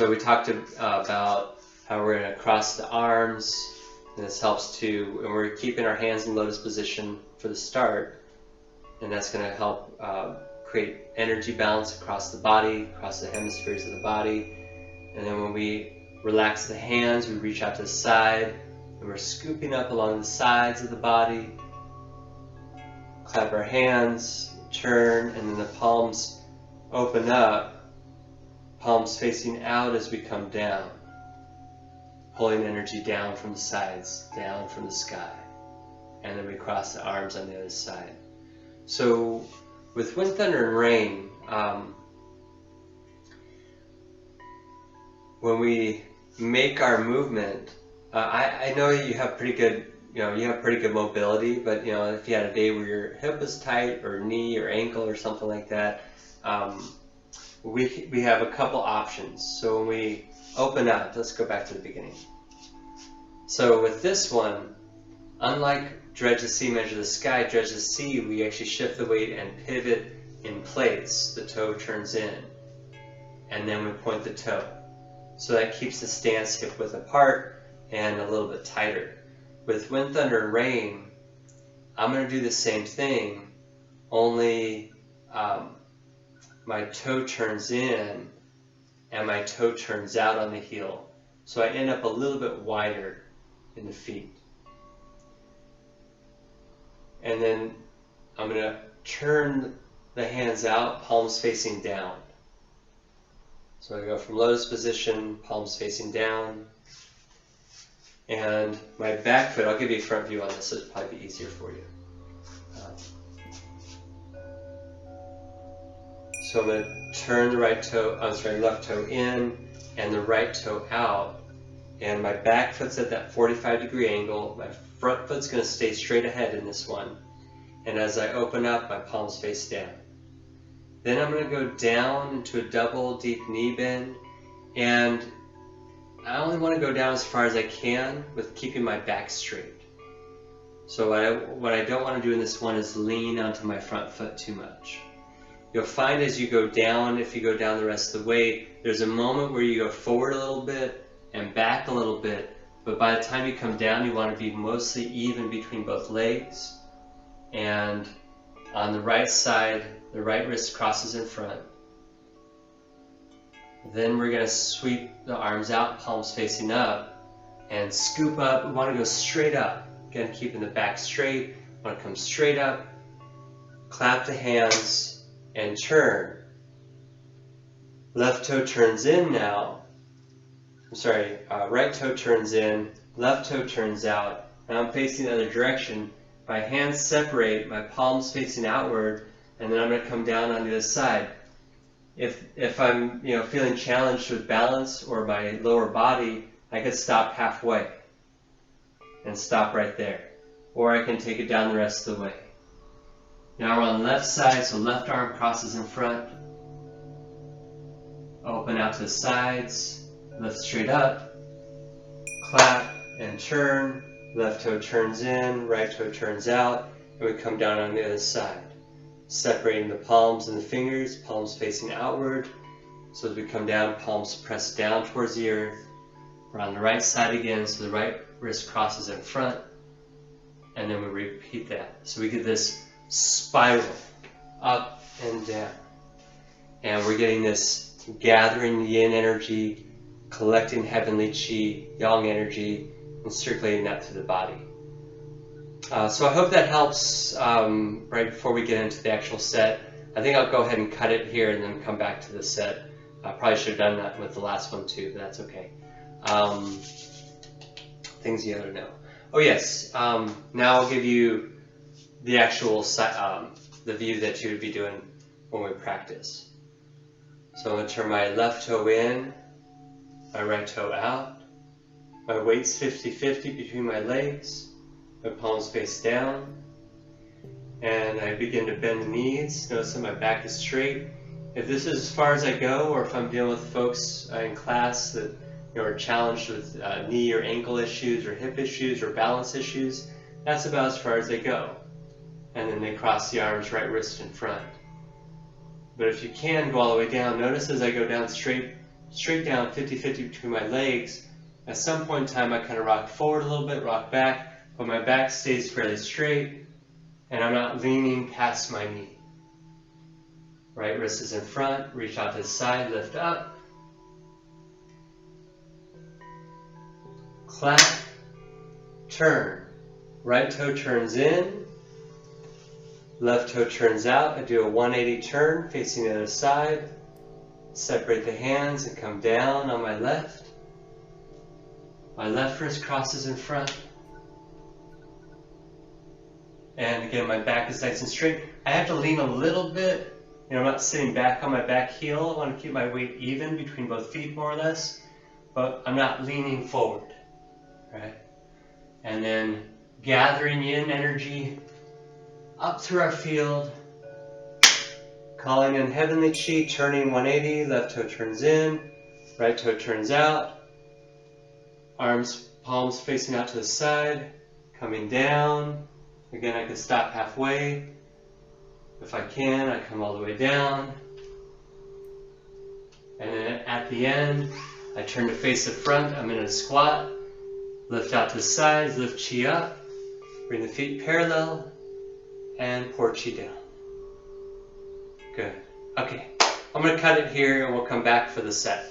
So we talked about how we're going to cross the arms, and this helps to, and we're keeping our hands in lotus position for the start, and that's going to help create energy balance across the body, across the hemispheres of the body. And then when we relax the hands, we reach out to the side, and we're scooping up along the sides of the body. Clap our hands, turn, and then the palms open up, palms facing out as we come down, pulling energy down from the sides, down from the sky. And then we cross the arms on the other side. So with wind, thunder, and rain, when we make our movement, I know you have pretty good, you have pretty good mobility, but if you had a day where your hip was tight, or knee, or ankle, or something like that, we have a couple options. So when we open up, let's go back to the beginning. So with this one, unlike dredge the sea, measure the sky, dredge the sea, we actually shift the weight and pivot in place. The toe turns in, and then we point the toe. So that keeps the stance hip width apart and a little bit tighter. With wind, thunder, and rain, I'm going to do the same thing, only my toe turns in and my toe turns out on the heel. So I end up a little bit wider in the feet. And then I'm going to turn the hands out, palms facing down. So I go from lotus position, palms facing down. And my back foot, I'll give you a front view on this, so it'll probably be easier for you. So I'm going to turn the left toe in and the right toe out. And my back foot's at that 45-degree angle. My front foot's going to stay straight ahead in this one. And as I open up, my palms face down. Then I'm going to go down into a double deep knee bend. And I only want to go down as far as I can with keeping my back straight. So what I don't want to do in this one is lean onto my front foot too much. You'll find as you go down, if you go down the rest of the way, there's a moment where you go forward a little bit and back a little bit, but by the time you come down, you want to be mostly even between both legs. And on the right side, the right wrist crosses in front. Then we're going to sweep the arms out, palms facing up, and scoop up. We want to go straight up. Again, keeping the back straight. We want to come straight up, clap the hands, and turn. Left toe turns in now. Right toe turns in, left toe turns out. Now I'm facing the other direction. My hands separate, my palms facing outward, and then I'm going to come down on the other side. If I'm feeling challenged with balance or my lower body, I could stop halfway and stop right there. Or I can take it down the rest of the way. Now we're on the left side, so left arm crosses in front. Open out to the sides, lift straight up, clap and turn. Left toe turns in, right toe turns out, and we come down on the other side. Separating the palms and the fingers, palms facing outward. So as we come down, palms press down towards the earth. We're on the right side again, so the right wrist crosses in front, and then we repeat that. So we get this spiral up and down. And we're getting this gathering yin energy, collecting heavenly chi, yang energy, and circulating that through the body. So I hope that helps right before we get into the actual set. I think I'll go ahead and cut it here and then come back to the set. I probably should have done that with the last one too, but that's okay. Things you ought to know. Oh yes, now I'll give you the actual the view that you would be doing when we practice. So I'm going to turn my left toe in, my right toe out. My weight's 50-50 between my legs. My palms face down. And I begin to bend the knees. Notice that my back is straight. If this is as far as I go, or if I'm dealing with folks in class that are challenged with knee or ankle issues or hip issues or balance issues, that's about as far as they go. And then they cross the arms, right wrist in front. But if you can go all the way down, notice as I go down straight, straight down 50-50 between my legs. At some point in time I kind of rock forward a little bit, rock back, but my back stays fairly straight and I'm not leaning past my knee. Right wrist is in front, reach out to the side, lift up. Clap, turn. Right toe turns in, left toe turns out. I do a 180 turn facing the other side. Separate the hands and come down on my left. My left wrist crosses in front. And again, my back is nice and straight. I have to lean a little bit. I'm not sitting back on my back heel. I want to keep my weight even between both feet more or less. But I'm not leaning forward. Right? And then gathering yin energy up through our field. Calling in heavenly chi, turning 180, left toe turns in, right toe turns out, arms, palms facing out to the side, coming down. Again, I can stop halfway. If I can, I come all the way down. And then at the end, I turn to face the front. I'm in a squat. Lift out to the sides, lift chi up, bring the feet parallel, and pour chi down. Good. Okay, I'm going to cut it here and we'll come back for the set.